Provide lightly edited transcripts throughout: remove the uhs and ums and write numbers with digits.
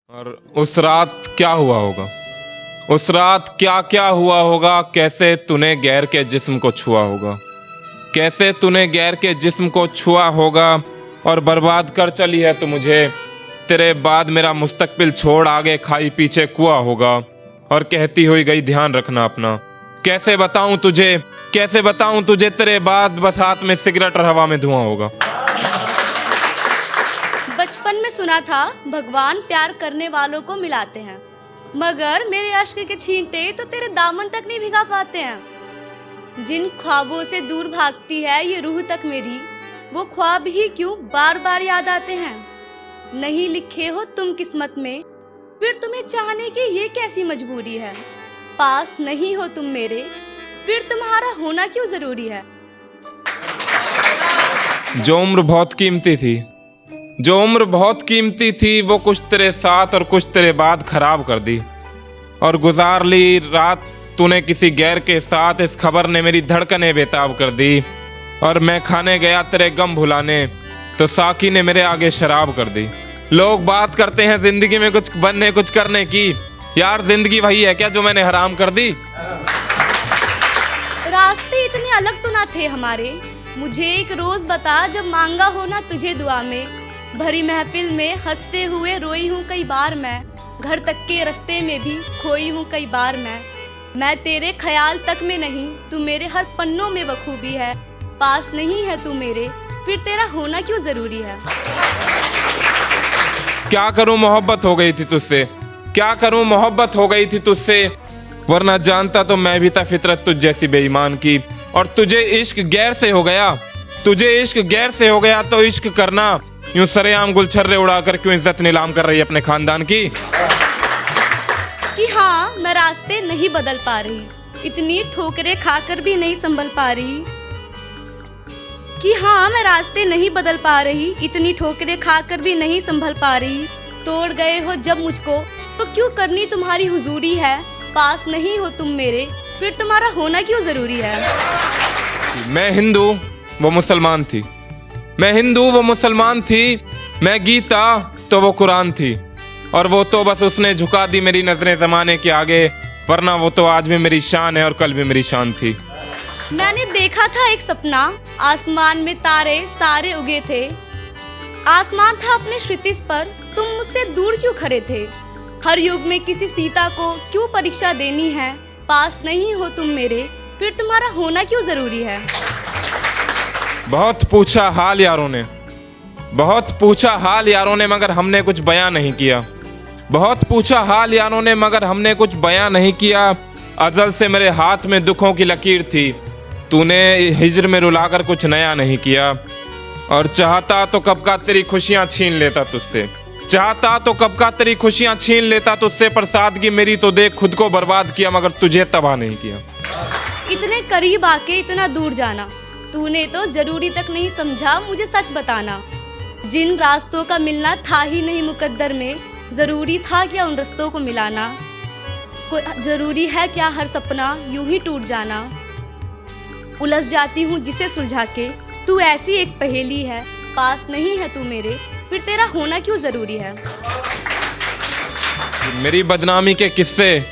और उस रात क्या हुआ होगा, उस रात क्या क्या हुआ होगा, कैसे तूने गैर के जिस्म को छुआ होगा, कैसे तूने गैर के जिस्म को छुआ होगा। और बर्बाद कर चली है तू मुझे, तेरे बाद मेरा मुस्तकबिल छोड़ आगे खाई पीछे कुआं होगा। और कहती हुई गई ध्यान रखना अपना, कैसे बताऊं तुझे, कैसे बताऊं तुझे, तेरे बाद बस हाथ में सिगरेट और हवा में धुआं होगा। बचपन में सुना था भगवान प्यार करने वालों को मिलाते हैं, मगर मेरे अश्क के छींटे तो तेरे दामन तक नहीं भिगा पाते हैं। जिन ख्वाबों से दूर भागती है ये रूह तक मेरी, वो ख्वाब ही क्यों बार बार याद आते हैं। नहीं लिखे हो तुम किस्मत में, फिर तुम्हें चाहने की ये कैसी मजबूरी है। पास नहीं हो तुम मेरे, फिर तुम्हारा होना क्यों जरूरी है। जो उम्र बहुत कीमती थी, जो उम्र बहुत कीमती थी, वो कुछ तेरे साथ और कुछ तेरे बाद खराब कर दी। और गुजार ली रात तूने किसी गैर के साथ, इस खबर ने मेरी धड़कनें बेताब कर दी। और मैं खाने गया तेरे गम भुलाने, तो साकी ने मेरे आगे शराब कर दी। लोग बात करते हैं जिंदगी में कुछ बनने कुछ करने की, यार जिंदगी वही है क्या जो मैंने हराम कर दी। रास्ते इतने अलग तो ना थे हमारे, मुझे एक रोज बता जब मांगा हो ना तुझे दुआ में। भरी महफिल में हंसते हुए रोई हूँ कई बार मैं, घर तक के रास्ते में भी खोई हूँ कई बार मैं तेरे ख्याल तक में नहीं, तू मेरे हर पन्नों में बखूबी है। पास नहीं है तू मेरे, फिर तेरा होना क्यों जरूरी है। क्या करूं मोहब्बत हो गई थी तुझसे, क्या करूं मोहब्बत हो गई थी तुझसे, वरना जानता तो मैं भी था फितरत तुझ जैसी बेईमान की। और तुझे इश्क गैर से हो गया, तुझे इश्क गैर से हो गया, तो इश्क करना यूं सरेआम गुलछर्रे उड़ाकर क्यों इज्जत नीलाम कर रही है अपने खानदान की। कि हाँ मैं रास्ते नहीं बदल पा रही, इतनी ठोकरें खाकर भी नहीं संभल पा रही। कि हाँ मैं रास्ते नहीं बदल पा रही, इतनी ठोकरें खाकर भी नहीं संभल पा रही। तोड़ गए हो जब मुझको तो क्यों करनी तुम्हारी हुजूरी है। पास नहीं हो तुम मेरे, फिर तुम्हारा होना क्यों जरूरी है। मैं हिंदू वो मुसलमान थी, मैं हिंदू वो मुसलमान थी, मैं गीता तो वो कुरान थी। और वो तो बस उसने झुका दी मेरी नजरें जमाने के आगे, वरना वो तो आज भी मेरी शान है और कल भी मेरी शान थी। मैंने देखा था एक सपना, आसमान में तारे सारे उगे थे। आसमान था अपने क्षितिज पर, तुम मुझसे दूर क्यों खड़े थे। हर युग में किसी सीता को क्यों परीक्षा देनी है। पास नहीं हो तुम मेरे, फिर तुम्हारा होना क्यों जरूरी है। बहुत पूछा हाल यारों ने, बहुत पूछा हाल यारों ने, मगर हमने कुछ बयां नहीं किया। बहुत पूछा हाल यारों ने, मगर हमने कुछ बयां नहीं किया। अजल से मेरे हाथ में दुखों की लकीर थी, तूने हिज्र में रुलाकर कुछ नया नहीं किया। और चाहता तो कब का तेरी खुशियां छीन लेता तुझसे, चाहता तो कब का तेरी खुशियां छीन लेता तुझसे, पर सादगी मेरी तो देख खुद को बर्बाद किया, मगर तुझे तबाह नहीं किया। इतने करीब आके इतना दूर जाना, तूने तो जरूरी तक नहीं समझा मुझे सच बताना। जिन रास्तों का मिलना था ही नहीं मुकद्दर में, जरूरी था क्या उन रास्तों को मिलाना। कोई जरूरी है क्या हर सपना यूं ही टूट जाना। उलझ जाती हूँ जिसे सुलझा के, तू ऐसी एक पहेली है। पास नहीं है तू मेरे, फिर तेरा होना क्यों जरूरी है। मेरी बदनामी के किस्से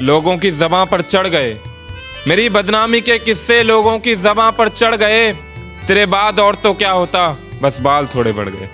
लोगों की ज़बां पर चढ़ गए, मेरी बदनामी के किस्से लोगों की ज़बां पर चढ़ गए। तेरे बाद और तो क्या होता, बस बाल थोड़े बढ़ गए।